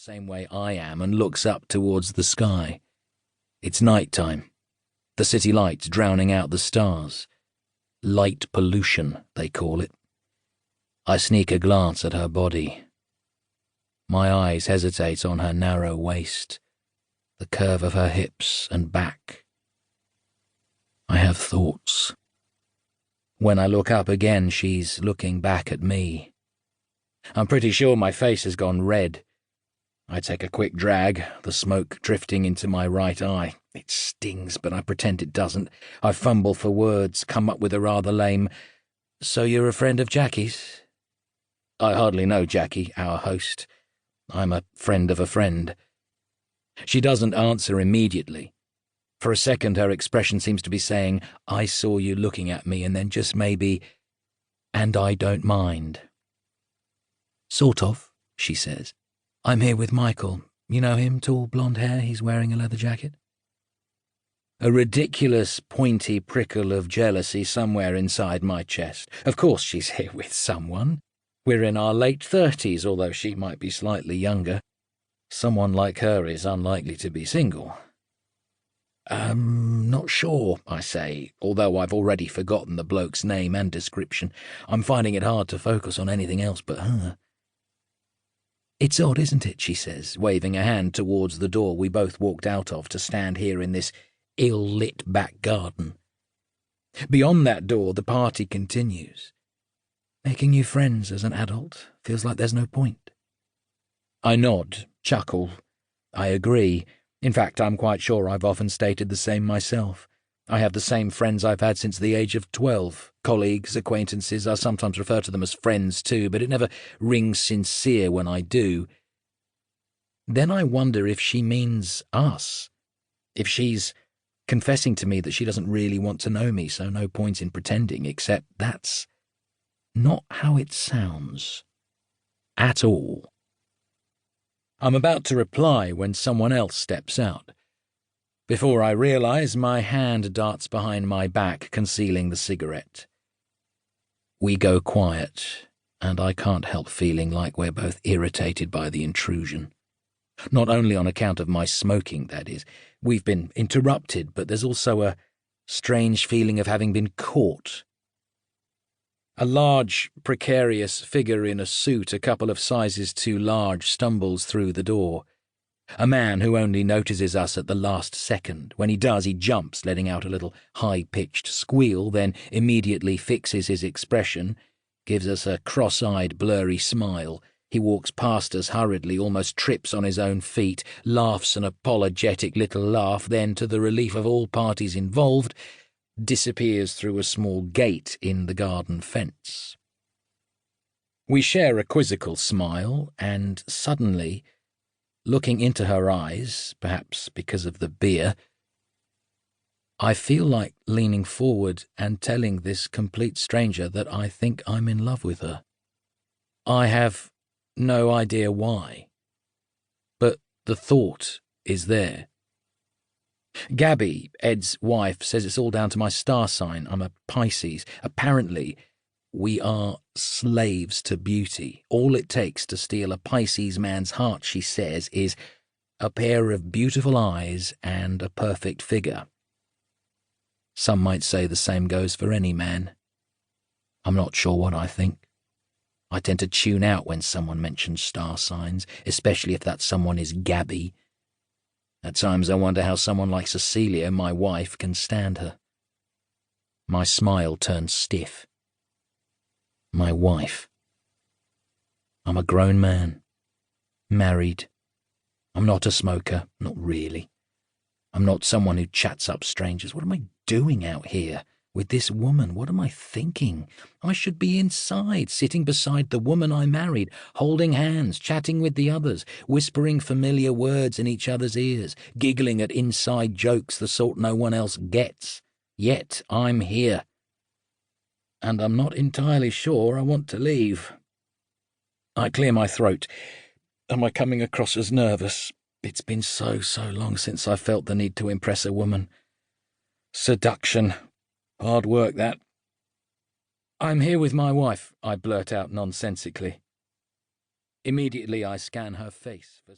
same way I am and looks up towards the sky. It's night time. The city lights drowning out the stars. Light pollution, they call it. I sneak a glance at her body. My eyes hesitate on her narrow waist, the curve of her hips and back. I have thoughts. When I look up again, she's looking back at me. I'm pretty sure my face has gone red. I take a quick drag, the smoke drifting into my right eye. It stings, but I pretend it doesn't. I fumble for words, come up with a rather lame, "So you're a friend of Jackie's?" I hardly know Jackie, our host. I'm a friend of a friend. She doesn't answer immediately. For a second, her expression seems to be saying, "I saw you looking at me," and then just maybe, "and I don't mind." "Sort of," she says. "I'm here with Michael. You know him, tall blonde hair, he's wearing a leather jacket." A ridiculous, pointy prickle of jealousy somewhere inside my chest. Of course she's here with someone. We're in our late 30s, although she might be slightly younger. Someone like her is unlikely to be single. Not sure, I say, although I've already forgotten the bloke's name and description. I'm finding it hard to focus on anything else but her. "It's odd, isn't it?" she says, waving a hand towards the door we both walked out of to stand here in this ill-lit back garden. Beyond that door, the party continues. "Making new friends as an adult feels like there's no point." I nod, chuckle. I agree. In fact, I'm quite sure I've often stated the same myself. I have the same friends I've had since the age of 12. Colleagues, acquaintances, I sometimes refer to them as friends too, but it never rings sincere when I do. Then I wonder if she means us. If she's confessing to me that she doesn't really want to know me, so no point in pretending, except that's not how it sounds. At all. I'm about to reply when someone else steps out. Before I realise, my hand darts behind my back, concealing the cigarette. We go quiet, and I can't help feeling like we're both irritated by the intrusion. Not only on account of my smoking, that is. We've been interrupted, but there's also a strange feeling of having been caught. A large, precarious figure in a suit a couple of sizes too large stumbles through the door. A man who only notices us at the last second. When he does, he jumps, letting out a little high-pitched squeal, then immediately fixes his expression, gives us a cross-eyed, blurry smile. He walks past us hurriedly, almost trips on his own feet, laughs an apologetic little laugh, then, to the relief of all parties involved, disappears through a small gate in the garden fence. We share a quizzical smile, and suddenly, looking into her eyes, perhaps because of the beer, I feel like leaning forward and telling this complete stranger that I think I'm in love with her. I have no idea why, but the thought is there. Gabby, Ed's wife, says it's all down to my star sign. I'm a Pisces. Apparently, we are slaves to beauty. All it takes to steal a Pisces man's heart, she says, is a pair of beautiful eyes and a perfect figure. Some might say the same goes for any man. I'm not sure what I think. I tend to tune out when someone mentions star signs, especially if that someone is Gabby. At times I wonder how someone like Cecilia, my wife, can stand her. My smile turns stiff. My wife. I'm a grown man. Married. I'm not a smoker, not really. I'm not someone who chats up strangers. What am I doing out here with this woman? What am I thinking? I should be inside, sitting beside the woman I married, holding hands, chatting with the others, whispering familiar words in each other's ears, giggling at inside jokes, the sort no one else gets. Yet I'm here. And I'm not entirely sure I want to leave. I clear my throat. Am I coming across as nervous? It's been so long since I felt the need to impress a woman. Seduction. Hard work, that. I'm here with my wife, I blurt out nonsensically. Immediately I scan her face for